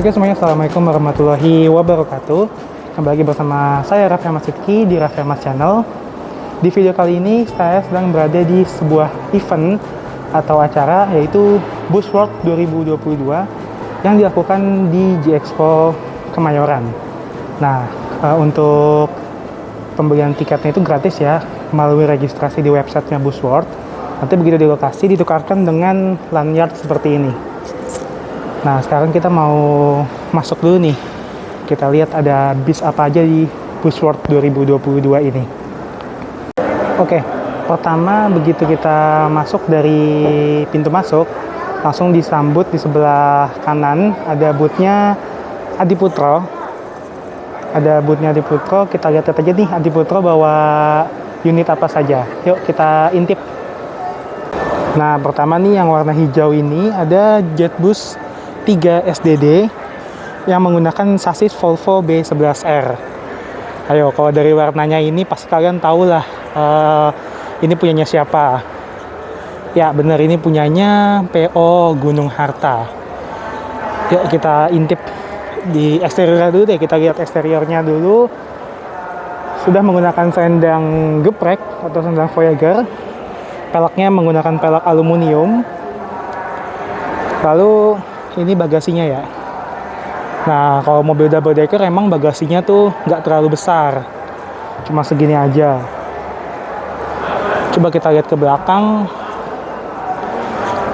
Oke semuanya, assalamualaikum warahmatullahi wabarakatuh. Kembali lagi bersama saya Raffi Ahmad Sidki di Raffi Ahmad Channel. Di video kali ini saya sedang berada di sebuah event atau acara, yaitu Buzzworld 2022 yang dilakukan di G-Expo Kemayoran. Nah, untuk pembelian tiketnya itu gratis ya, melalui registrasi di websitenya Buzzworld. Nanti begitu di lokasi ditukarkan dengan lanyard seperti ini. Nah, sekarang kita mau masuk dulu nih. Kita lihat ada bis apa aja di Buzzworld 2022 ini. Oke, pertama begitu kita masuk dari pintu masuk, langsung disambut di sebelah kanan ada booth-nya Adiputro. Ada booth-nya Adiputro, kita lihat aja nih Adiputro bawa unit apa saja. Yuk kita intip. Nah, pertama nih yang warna hijau ini ada JetBus 3 SDD yang menggunakan sasis Volvo B11R. Ayo, kalau dari warnanya ini pasti kalian tahu lah ini punyanya siapa. Ya bener, ini punyanya PO Gunung Harta. Yuk kita intip di eksteriornya dulu deh, kita lihat eksteriornya dulu. Sudah menggunakan sendang geprek atau sendang Voyager. Peleknya menggunakan pelek aluminium. Lalu ini bagasinya ya. Nah, kalau mobil double decker emang bagasinya tuh nggak terlalu besar, cuma segini aja. Coba kita lihat ke belakang.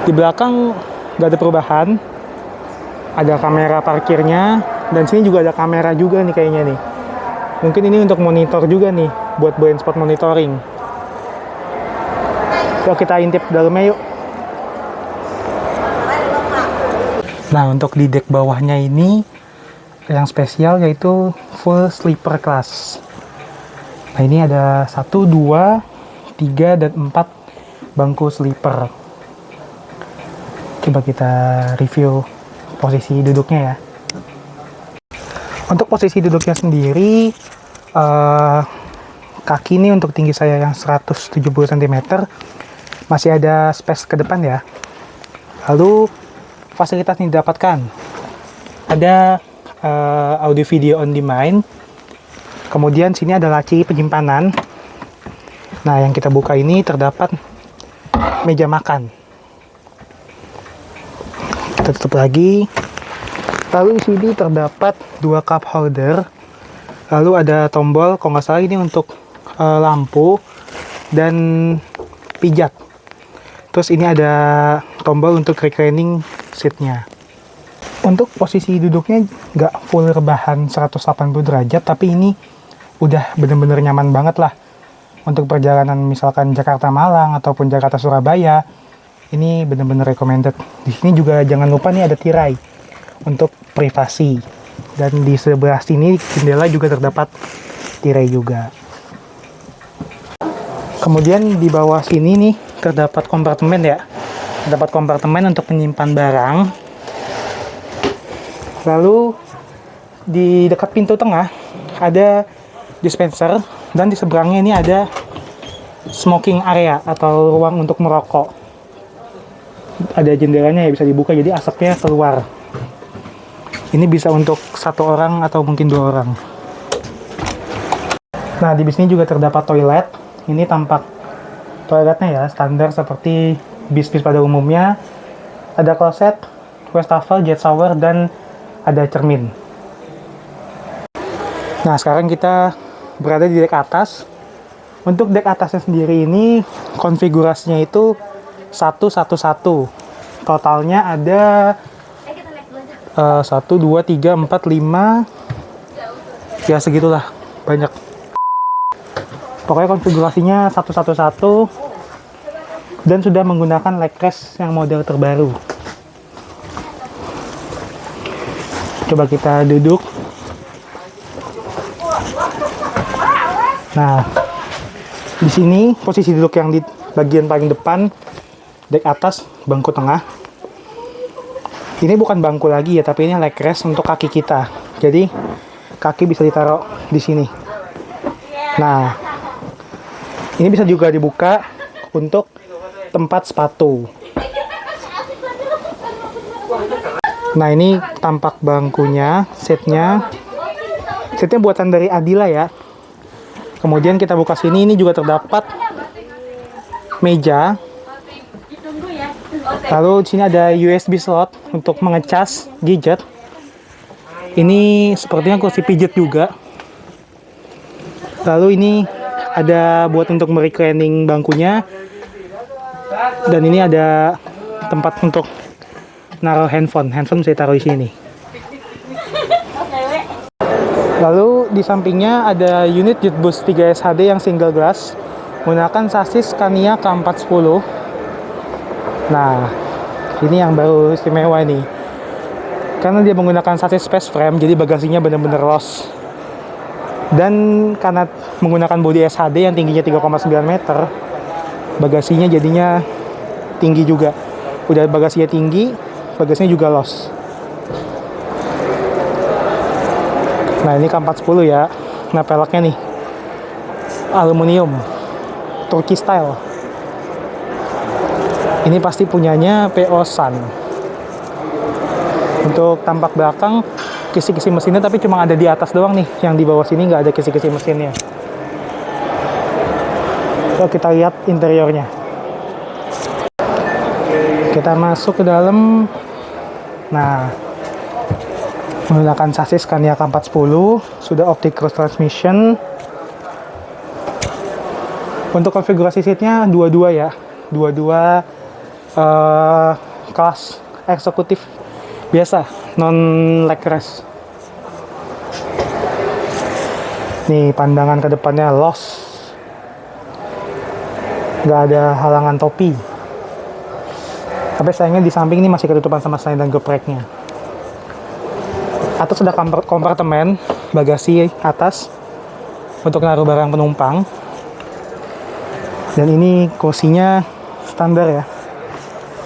Di belakang nggak ada perubahan. Ada kamera parkirnya, dan sini juga ada kamera juga nih kayaknya nih. Mungkin ini untuk monitor juga nih, buat blind spot monitoring. Yuk kita intip dalamnya yuk. Nah, untuk di deck bawahnya ini yang spesial yaitu full sleeper class. Nah, ini ada 1, 2, 3, dan 4 bangku sleeper. Coba kita review posisi duduknya ya. Untuk posisi duduknya sendiri, kaki ini untuk tinggi saya yang 170 cm masih ada space ke depan ya. Lalu fasilitas yang didapatkan ada audio video on demand, kemudian sini ada laci penyimpanan. Nah, yang kita buka ini terdapat meja makan. Kita tutup lagi. Lalu di sini terdapat 2 cup holder. Lalu ada tombol, kalau nggak salah ini untuk lampu dan pijat. Terus ini ada tombol untuk reclining seatnya. Untuk posisi duduknya nggak full rebahan 180 derajat, tapi ini udah bener-bener nyaman banget lah. Untuk perjalanan misalkan Jakarta-Malang ataupun Jakarta-Surabaya, ini bener-bener recommended. Di sini juga jangan lupa nih ada tirai untuk privasi. Dan di sebelah sini jendela juga terdapat tirai juga. Kemudian di bawah sini nih terdapat kompartemen ya. Terdapat kompartemen untuk menyimpan barang. Lalu di dekat pintu tengah ada dispenser, dan di seberangnya ini ada smoking area atau ruang untuk merokok. Ada jendelanya ya, bisa dibuka jadi asapnya keluar. Ini bisa untuk 1 orang atau mungkin 2 orang. Nah, di bis ini juga terdapat toilet. Ini tampak toiletnya ya, standar seperti bis-bis pada umumnya. Ada kloset, wastafel, jet shower, dan ada cermin. Nah, sekarang kita berada di dek atas. Untuk dek atasnya sendiri ini konfigurasinya itu 111. Totalnya ada 1, 2, 3, 4, 5. Ya segitulah, banyak. Pokoknya konfigurasinya 111 dan sudah menggunakan leg rest yang model terbaru. Coba kita duduk. Nah, di sini posisi duduk yang di bagian paling depan, dek atas, bangku tengah. Ini bukan bangku lagi ya, tapi ini leg rest untuk kaki kita. Jadi kaki bisa ditaruh di sini. Nah, ini bisa juga dibuka untuk tempat sepatu. Nah, ini tampak bangkunya, setnya buatan dari Adila ya. Kemudian kita buka sini, ini juga terdapat meja. Lalu di sini ada USB slot untuk mengecas gadget. Ini sepertinya kursi pijat juga. Lalu ini ada buat untuk mereclining bangkunya. Dan ini ada tempat untuk naruh handphone. Handphone bisa taruh di sini. Lalu di sampingnya ada unit JetBoost 3 SHD yang single glass menggunakan sasis Scania K410. Nah, ini yang baru istimewa nih. Karena dia menggunakan sasis space frame, jadi bagasinya benar-benar los. Dan karena menggunakan bodi SHD yang tingginya 3,9 meter, bagasinya jadinya tinggi juga. Udah bagasinya tinggi, bagasinya juga los. Nah, ini K410 ya. Nah, peleknya nih aluminium Turki style. Ini pasti punyanya PO Sun. Untuk tampak belakang kisi-kisi mesinnya, tapi cuma ada di atas doang nih. Yang di bawah sini nggak ada kisi-kisi mesinnya. So, kita lihat interiornya. Kita masuk ke dalam. Nah, menggunakan sasis Scania K410, sudah optic cruise transmission. Untuk konfigurasi seatnya dua-dua ya, dua-dua kelas eksekutif biasa, non leg rest. Nih pandangan ke depannya los, nggak ada halangan topi. Tapi sayangnya di samping ini masih ketutupan sama selendang gepreknya. Atas ada kompartemen bagasi atas untuk naruh barang penumpang. Dan ini kursinya standar ya.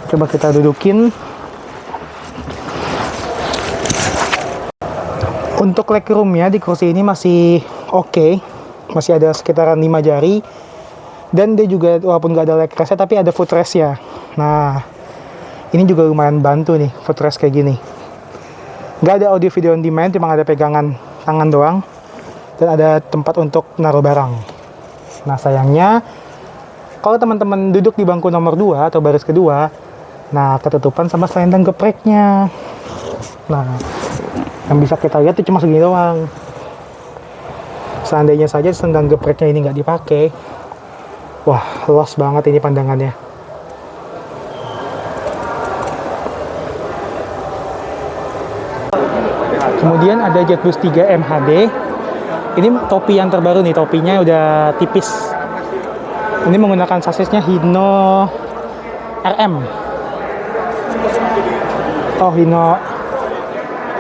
Coba kita dudukin. Untuk legroomnya di kursi ini masih oke. Masih ada sekitaran 5 jari. Dan dia juga walaupun nggak ada leg rest tapi ada footrest ya. Nah, ini juga lumayan bantu nih footrest kayak gini. Nggak ada audio video on demand, cuma ada pegangan tangan doang. Dan ada tempat untuk naruh barang. Nah, sayangnya kalau teman-teman duduk di bangku nomor 2 atau baris kedua, nah ketutupan sama selendang gepreknya. Nah, yang bisa kita lihat itu cuma segini doang. Seandainya saja selendang gepreknya ini nggak dipakai, wah, los banget ini pandangannya. Kemudian ada JetBoost 3 MHD. Ini topi yang terbaru nih, topinya udah tipis. Ini menggunakan sasisnya Hino RM. Oh, Hino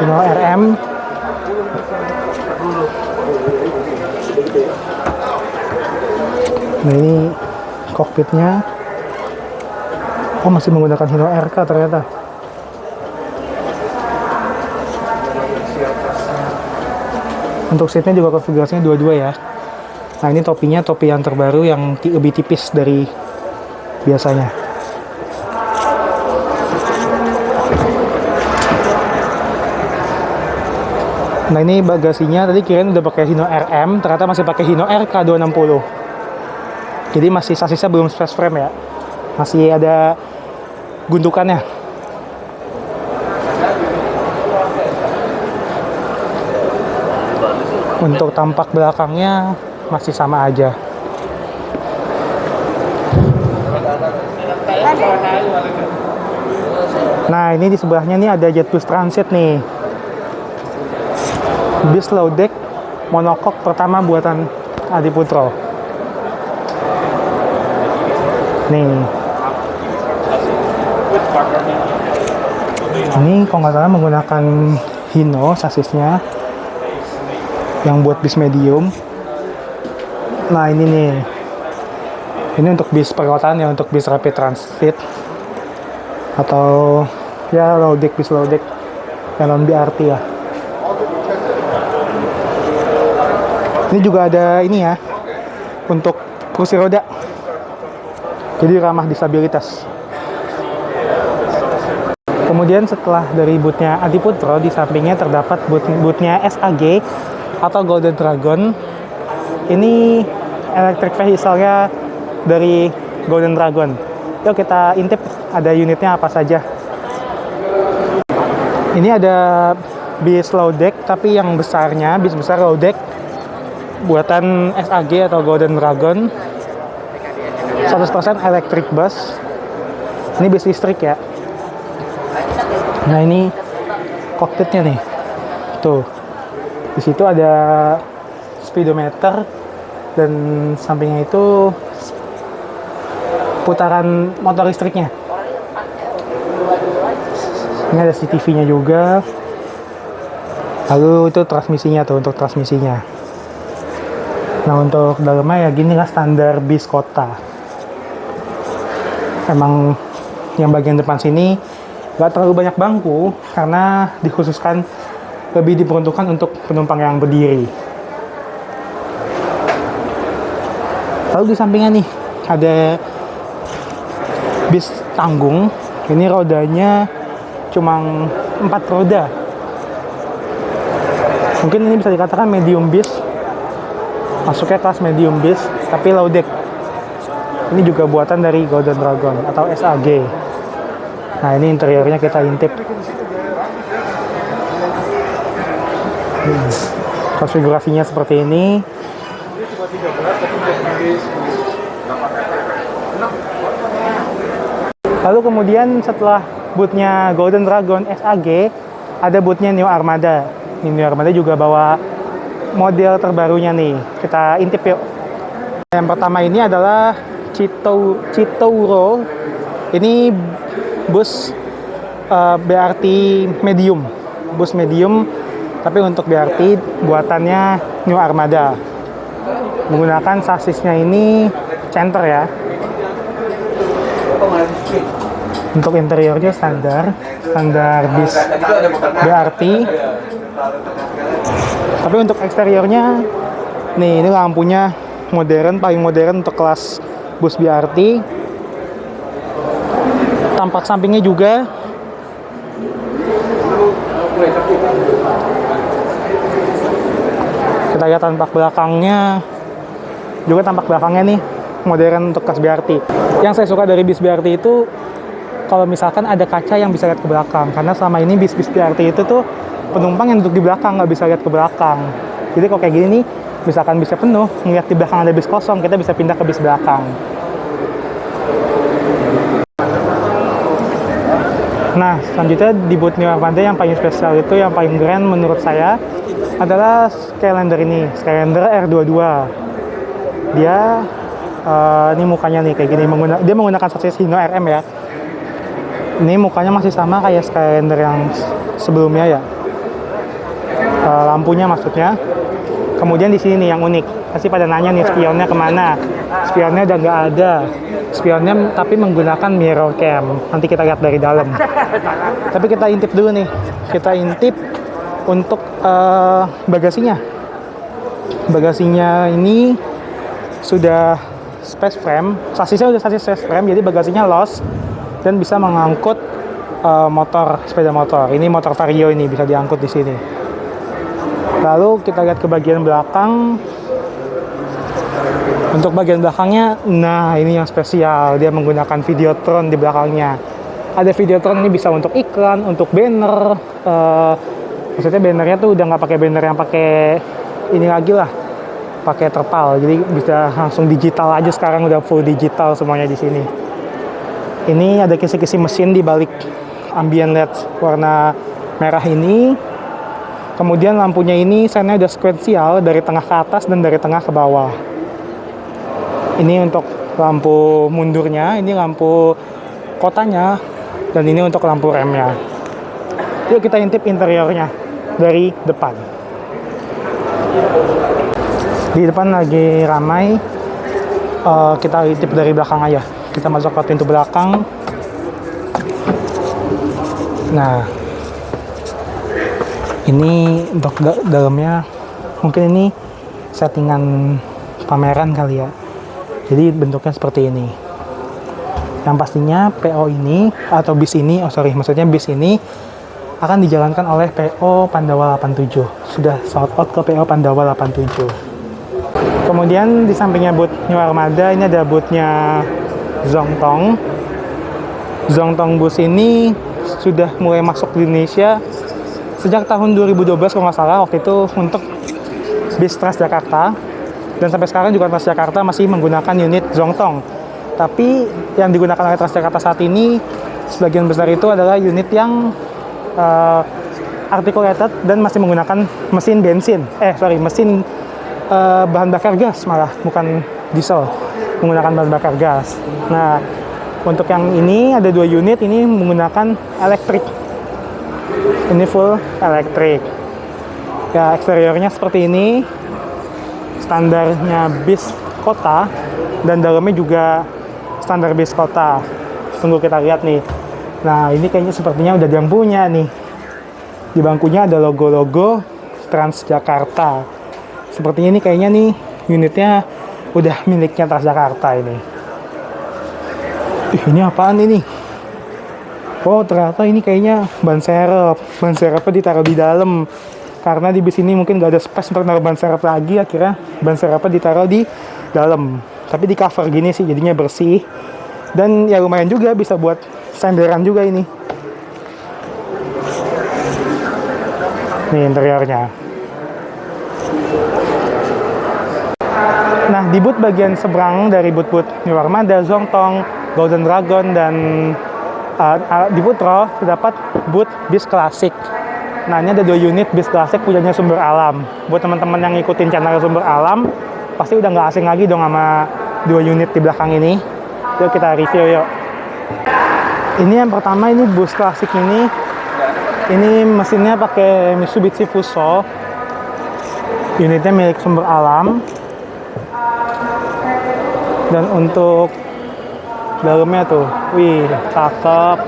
RM. Nah, ini kokpitnya. Oh, masih menggunakan Hino RK ternyata. Untuk seatnya juga konfigurasinya dua-dua ya. Nah, ini topinya topi yang terbaru yang lebih tipis dari biasanya. Nah, ini bagasinya tadi kirain udah pakai Hino RM, ternyata masih pakai Hino RK260. Jadi masih sasisnya belum space frame ya. Masih ada gundukannya. Untuk tampak belakangnya masih sama aja. Nah, ini di sebelahnya nih ada JetBoost Transit nih. Bis low deck monokok pertama buatan Adiputro. Nih. Ini kalau nggak salah menggunakan Hino sasisnya yang buat bis medium. Nah, ini nih. Ini untuk bis perkotaan ya, untuk bis rapid transit atau ya low deck, bis low deck yang non BRT ya. Ini juga ada ini ya untuk kursi roda, jadi ramah disabilitas. Kemudian setelah dari bootnya Adiputro, di sampingnya terdapat bootnya SAG atau Golden Dragon. Ini electric vehicle-nya dari Golden Dragon. Yuk kita intip ada unitnya apa saja. Ini ada bis low deck, tapi yang besarnya, bis besar low deck buatan SAG atau Golden Dragon. 100% electric bus. Ini bis listrik ya. Nah, ini cockpitnya nih. Tuh. Di situ ada speedometer dan sampingnya itu putaran motor listriknya. Ini ada CCTV-nya juga. Lalu itu transmisinya tuh, untuk transmisinya. Nah, untuk dalamnya ya gini lah, standar bis kota. Emang yang bagian depan sini gak terlalu banyak bangku karena dikhususkan lebih diperuntukkan untuk penumpang yang berdiri. Lalu di sampingnya nih ada bis tanggung. Ini rodanya cuma 4 roda. Mungkin ini bisa dikatakan medium bis, masuknya kelas medium bis, tapi low deck. Ini juga buatan dari Golden Dragon atau SAG. Nah, ini interiornya kita intip. Konfigurasinya seperti ini. Lalu kemudian setelah bootnya Golden Dragon SAG, ada bootnya New Armada. New Armada juga bawa model terbarunya nih. Kita intip yuk. Yang pertama ini adalah Chitouro. Ini bus BRT medium. Bus medium, tapi untuk BRT buatannya New Armada. Menggunakan sasisnya ini center ya. Untuk interiornya standar bis BRT. Tapi untuk eksteriornya nih, ini lampunya modern, paling modern untuk kelas bus BRT. Tampak sampingnya juga. Kita lihat tampak belakangnya. Juga tampak belakangnya nih modern untuk kelas BRT. Yang saya suka dari bis BRT itu kalau misalkan ada kaca yang bisa lihat ke belakang, karena selama ini bis-bis BRT itu tuh penumpang yang duduk di belakang nggak bisa lihat ke belakang. Jadi kalau kayak gini nih, misalkan bisnya penuh, ngeliat di belakang ada bis kosong, kita bisa pindah ke bis belakang. Nah, selanjutnya di boot New Armada yang paling spesial itu, yang paling keren menurut saya adalah Skylander ini, Skylander R22. Dia ini mukanya nih kayak gini, dia menggunakan sasis Hino RM ya. Ini mukanya masih sama kayak Skylander yang sebelumnya ya. Lampunya maksudnya. Kemudian di sini nih yang unik. Pasti pada nanya nih spionnya kemana. Spionnya udah nggak ada. Spionnya tapi menggunakan mirror cam. Nanti kita lihat dari dalam. Tapi kita intip dulu nih. Kita intip untuk bagasinya. Bagasinya ini sudah space frame. Sasisnya udah sasis space frame, jadi bagasinya loss dan bisa mengangkut sepeda motor. Ini motor Vario, ini bisa diangkut di sini. Lalu kita lihat ke bagian belakang. Untuk bagian belakangnya, nah ini yang spesial. Dia menggunakan Videotron di belakangnya. Ada Videotron, ini bisa untuk iklan, untuk banner. Maksudnya bannernya tuh udah nggak pakai banner yang pakai ini lagi lah, pakai terpal. Jadi bisa langsung digital aja sekarang, udah full digital semuanya di sini. Ini ada kisi-kisi mesin di balik ambient LED warna merah ini. Kemudian lampunya ini sennya udah sekuensial dari tengah ke atas dan dari tengah ke bawah. Ini untuk lampu mundurnya, ini lampu kotanya, dan ini untuk lampu remnya. Yuk kita intip interiornya dari depan. Di depan lagi ramai. Kita intip dari belakang aja. Kita masuk ke pintu belakang. Nah, ini untuk dalamnya mungkin ini settingan pameran kali ya. Jadi bentuknya seperti ini. Yang pastinya PO ini atau bis ini, maksudnya bis ini akan dijalankan oleh PO Pandawa 87. Sudah sold out ke PO Pandawa 87. Kemudian di sampingnya booth New Armada, ini ada boothnya Zongtong. Zongtong bus ini sudah mulai masuk di Indonesia sejak tahun 2012 kalau nggak salah, waktu itu untuk bis Transjakarta. Dan sampai sekarang juga Transjakarta masih menggunakan unit Zongtong. Tapi yang digunakan oleh Transjakarta saat ini sebagian besar itu adalah unit yang articulated dan masih menggunakan mesin bensin. Mesin bahan bakar gas malah, bukan diesel, menggunakan bahan bakar gas. Nah, untuk yang ini ada 2 unit, ini menggunakan elektrik. Ini full elektrik. Ya, eksteriornya seperti ini. Standarnya bis kota dan dalamnya juga standar bis kota. Tunggu kita lihat nih. Nah, ini kayaknya sepertinya udah ada yang punya nih. Di bangkunya ada logo-logo Transjakarta. Sepertinya ini kayaknya nih unitnya udah miliknya Transjakarta ini. Ini apaan ini? Oh, ternyata ini kayaknya ban serep. Ban serepnya ditaruh di dalam. Karena di bis ini mungkin gak ada space untuk naruh ban serep lagi, akhirnya ban serepnya ditaruh di dalam. Tapi di cover gini sih, jadinya bersih. Dan ya lumayan juga, bisa buat senderan juga ini. Nih interiornya. Nah, di booth bagian seberang dari booth-booth New Armada, Zongtong, Golden Dragon, dan di Putro terdapat booth bis klasik. Nah, ini ada 2 unit bis klasik punyanya Sumber Alam. Buat teman-teman yang ngikutin channel Sumber Alam, pasti udah nggak asing lagi dong sama 2 unit di belakang ini. Yuk kita review yuk. Ini yang pertama, ini bus klasik ini. Ini mesinnya pakai Mitsubishi Fuso. Unitnya milik Sumber Alam. Dan untuk dalamnya tuh, wih, cakep.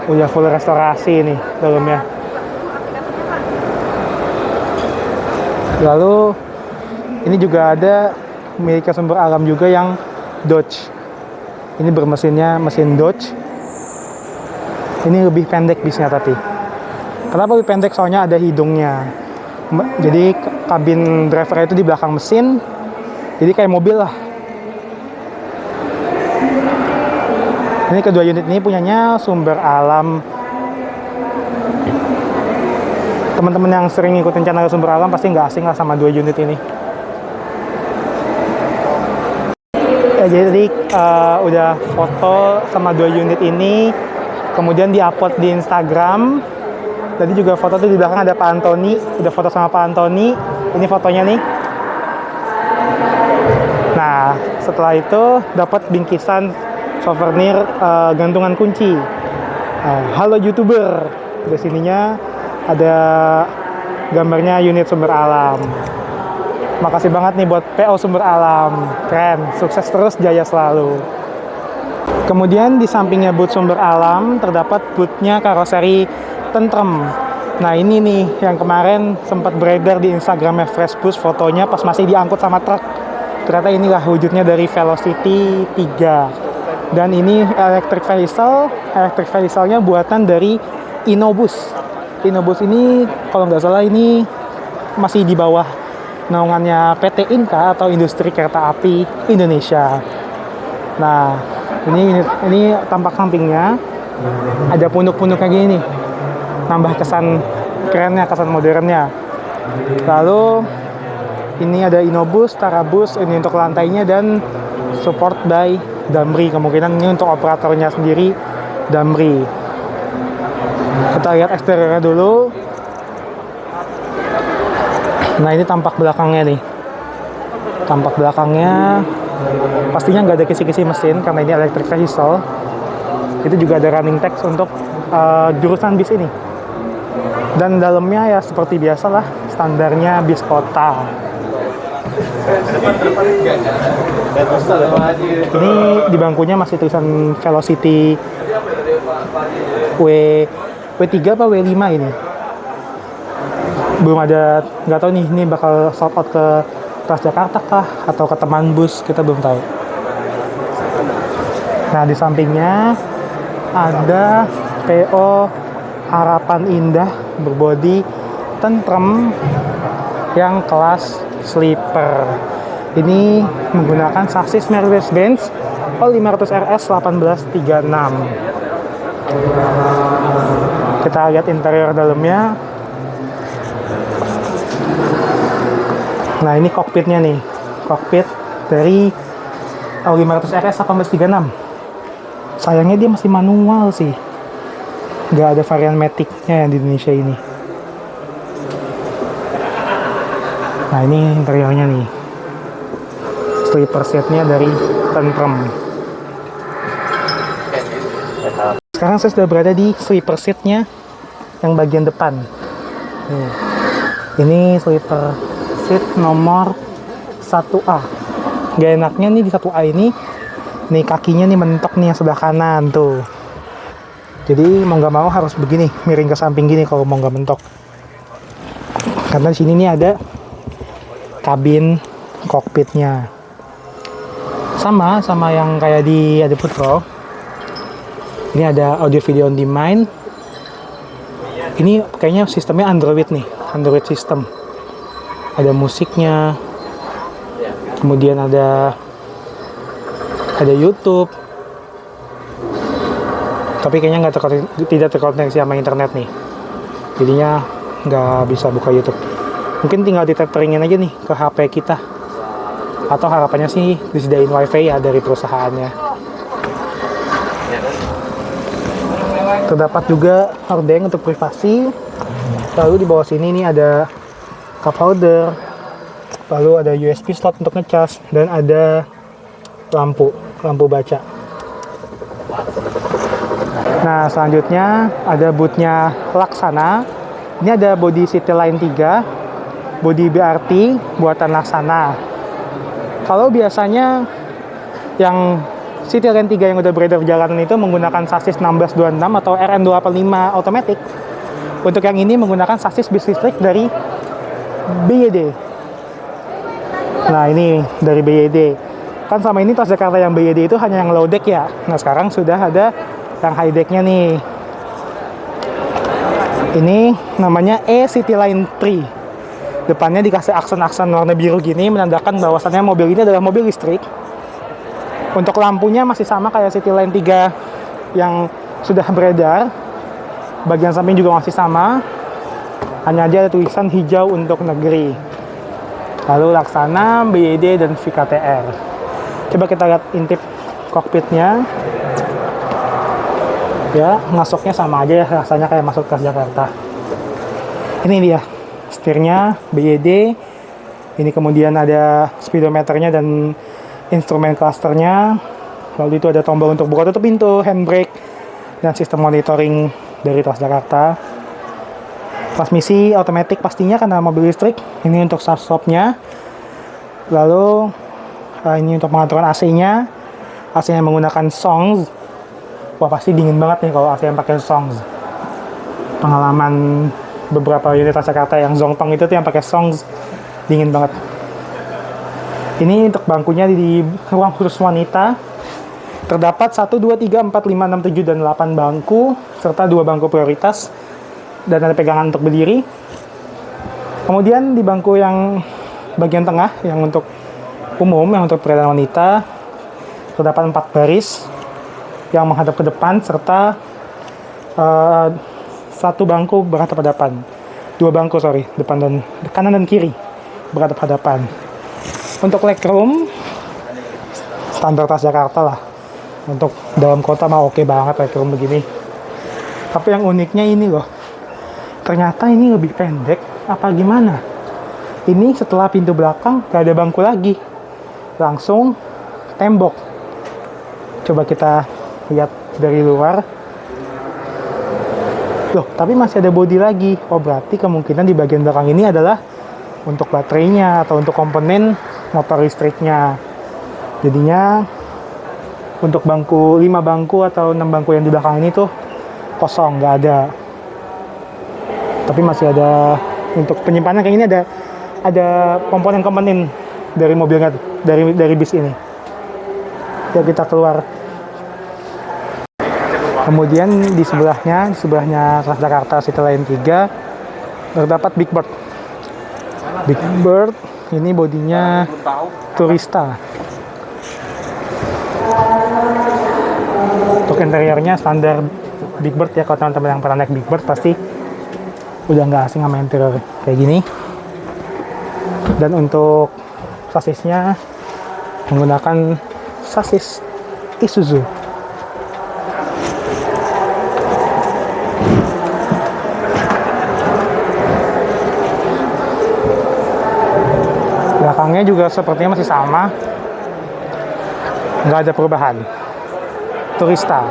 Udah full restorasi nih dalamnya. Lalu ini juga ada milik Sumber Alam juga yang Dodge. Ini bermesinnya mesin Dodge. Ini lebih pendek bisnya tapi. Kenapa lebih pendek? Soalnya ada hidungnya. Jadi kabin driver itu di belakang mesin. Jadi kayak mobil lah. Ini kedua unit ini punyanya Sumber Alam. Teman-teman yang sering ngikutin channel Sumber Alam pasti nggak asing lah sama 2 unit ini. Jadi udah foto sama 2 unit ini, kemudian diupload di Instagram. Tadi juga foto tuh di belakang ada Pak Antoni, udah foto sama Pak Antoni. Ini fotonya nih. Nah, setelah itu dapat bingkisan souvenir gantungan kunci. Halo YouTuber, di sininya ada gambarnya unit Sumber Alam. Makasih banget nih buat PO Sumber Alam, keren, sukses terus, jaya selalu. Kemudian di sampingnya booth Sumber Alam terdapat boothnya karoseri Tentrem. Nah, ini nih yang kemarin sempat beredar di Instagramnya Freshbus, fotonya pas masih diangkut sama truk. Ternyata inilah wujudnya dari Velocity 3. Dan ini electric vehicle-nya buatan dari Innobus. Innobus ini kalau nggak salah ini masih di bawah naungannya PT Inka atau Industri Kereta Api Indonesia. Nah, ini tampak sampingnya ada punuk-punuk kayak gini nih, nambah kesan kerennya, kesan modernnya. Lalu ini ada Innobus, Tarabus, ini untuk lantainya, dan support by Damri. Kemungkinan ini untuk operatornya sendiri Damri. Kita lihat eksteriornya dulu. Nah, ini tampak belakangnya nih. Tampak belakangnya pastinya nggak ada kisi-kisi mesin karena ini electric vehicle. Itu juga ada running text untuk jurusan bis ini. Dan dalamnya ya seperti biasa lah, standarnya bis kota. Ini di bangkunya masih tulisan Velocity W3 apa W5 ini. Belum ada, nggak tahu nih ini bakal sold out ke Transjakarta kah atau ke teman bus, kita belum tahu. Nah, di sampingnya ada PO Harapan Indah berbodi tentrem yang kelas sleeper. Ini menggunakan sasis Mercedes-Benz O500 RS 1836. Kita lihat interior dalamnya. Nah, ini kokpitnya nih. Kokpit dari O500 RS 1836. Sayangnya dia masih manual sih. Nggak ada varian Matic-nya yang di Indonesia ini. Nah, ini interiornya nih. Sleeper seatnya dari tentrem. Sekarang saya sudah berada di sleeper seatnya yang bagian depan. Nih. Ini sleeper seat nomor 1A. Gak enaknya nih di 1A ini, nih kakinya nih mentok nih yang sebelah kanan tuh. Jadi mau nggak mau harus begini, miring ke samping gini kalau mau nggak mentok. Karena di sini nih ada kabin kokpitnya. Sama yang kayak di Adi Putro. Ini ada audio video on demand. Ini kayaknya sistemnya Android nih, Android system. Ada musiknya. Kemudian ada YouTube. Tapi kayaknya tidak terkoneksi sama internet nih. Jadinya nggak bisa buka YouTube. Mungkin tinggal diteteringin aja nih ke HP kita. Atau harapannya sih disediain wifi ya dari perusahaannya. Terdapat juga hordeng untuk privasi. Lalu di bawah sini nih ada cup holder. Lalu ada USB slot untuk ngecas. Dan ada lampu baca. Nah, selanjutnya ada bootnya Laksana. Ini ada bodi Cityline 3, bodi BRT buatan Laksana. Kalau biasanya yang Cityline 3 yang udah beredar jalanan itu menggunakan sasis 1626 atau RN285 automatic. Untuk yang ini menggunakan sasis bis listrik dari BYD. Nah, ini dari BYD. Kan sama ini Transjakarta yang BYD itu hanya yang low deck ya. Nah, sekarang sudah ada yang high deck-nya nih. Ini namanya Cityline 3. Depannya dikasih aksen-aksen warna biru gini menandakan bahwasannya mobil ini adalah mobil listrik. Untuk lampunya masih sama kayak Cityline 3 yang sudah beredar. Bagian samping juga masih sama. Hanya aja ada tulisan hijau untuk negeri. Lalu Laksana, BYD, dan VKTR. Coba kita lihat intip kokpitnya. Ya, masuknya sama aja ya, rasanya kayak masuk ke Jakarta. Ini dia setirnya BYD. Ini kemudian ada speedometernya dan instrumen clusternya. Lalu itu ada tombol untuk buka tutup pintu, handbrake, dan sistem monitoring dari Transjakarta. Transmisi otomatis pastinya karena mobil listrik. Ini untuk start stopnya. Lalu ini untuk pengaturan AC-nya. AC-nya menggunakan Songs. Wah, pasti dingin banget nih kalau AC yang pakai Songs. Pengalaman beberapa unit Transjakarta yang Zongtong itu tuh yang pakai Songs, dingin banget. Ini untuk bangkunya di ruang khusus wanita. Terdapat 1, 2, 3, 4, 5, 6, 7, dan 8 bangku, serta 2 bangku prioritas, dan ada pegangan untuk berdiri. Kemudian di bangku yang bagian tengah, yang untuk umum, yang untuk pria dan wanita, terdapat 4 baris yang menghadap ke depan, serta 1 bangku berhadap hadapan. 2 bangku, depan dan kanan dan kiri berhadap hadapan. Untuk legroom, standar Transjakarta lah. Untuk dalam kota mah oke banget legroom begini. Tapi yang uniknya ini loh. Ternyata ini lebih pendek apa gimana? Ini setelah pintu belakang gak ada bangku lagi. Langsung tembok. Coba kita lihat dari luar. Loh, tapi masih ada bodi lagi. Oh, berarti kemungkinan di bagian belakang ini adalah untuk baterainya atau untuk komponen motor listriknya. Jadinya untuk bangku 5 bangku atau 6 bangku yang di belakang ini tuh kosong, nggak ada. Tapi masih ada untuk penyimpanan kayak ini, ada komponen-komponen dari mobilnya, dari bis ini. Ya, kita keluar Kemudian di sebelahnya Transjakarta City Line 3 terdapat Big Bird. Big Bird ini bodinya Turista. Untuk interiornya standar Big Bird ya, kalau teman-teman yang pernah naik Big Bird pasti udah nggak asing sama interior kayak gini. Dan untuk sasisnya menggunakan sasis Isuzu. Belakangnya juga sepertinya masih sama, nggak ada perubahan. Turista.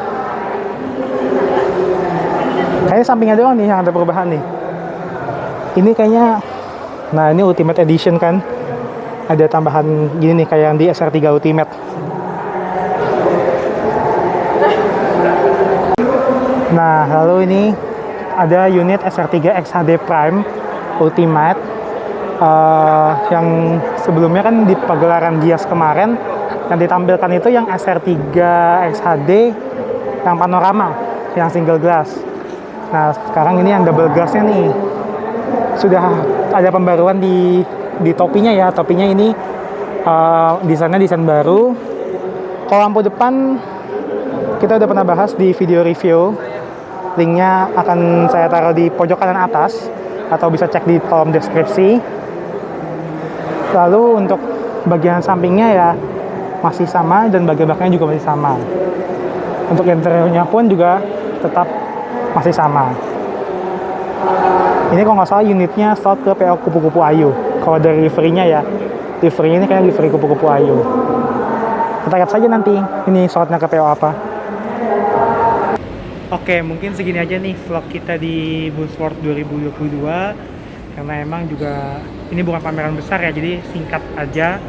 Kayaknya sampingnya doang nih yang ada perubahan nih. Ini kayaknya, nah ini Ultimate Edition kan, ada tambahan gini nih kayak yang di SR3 Ultimate. Nah lalu ini ada unit SR3 XHD Prime Ultimate. Yang sebelumnya kan di pagelaran Gias kemarin yang ditampilkan itu yang SR3 XHD yang panorama, yang single glass. Nah sekarang ini yang double glassnya nih sudah ada pembaruan di topinya ya. Topinya ini desainnya desain baru. Kalau lampu depan kita udah pernah bahas di video review, linknya akan saya taruh di pojok kanan atas atau bisa cek di kolom deskripsi. Lalu untuk bagian sampingnya ya masih sama dan bagian belakangnya juga masih sama. Untuk interiornya pun juga tetap masih sama. Ini kalau nggak salah unitnya slot ke PO Kupu-Kupu Ayu. Kalau dari liverynya ya, liverynya ini kayak livery Kupu-Kupu Ayu. Kita lihat saja nanti ini slotnya ke PO apa. Oke, mungkin segini aja nih vlog kita di Buzzworld 2022. Karena emang juga ini bukan pameran besar ya, jadi singkat aja.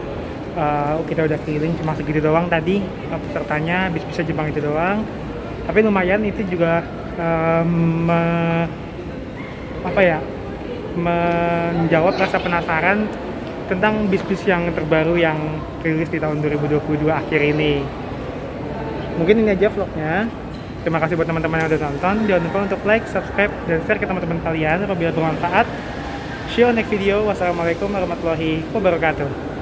Kita udah keliling cuma segitu doang tadi, pesertanya bis-bisa Jepang itu doang. Tapi lumayan itu juga menjawab rasa penasaran tentang bis-bis yang terbaru yang rilis di tahun 2022 akhir ini. Mungkin ini aja vlognya. Terima kasih buat teman-teman yang udah nonton. Jangan lupa untuk like, subscribe, dan share ke teman-teman kalian apabila bermanfaat. See you on next video. Wassalamualaikum warahmatullahi wabarakatuh.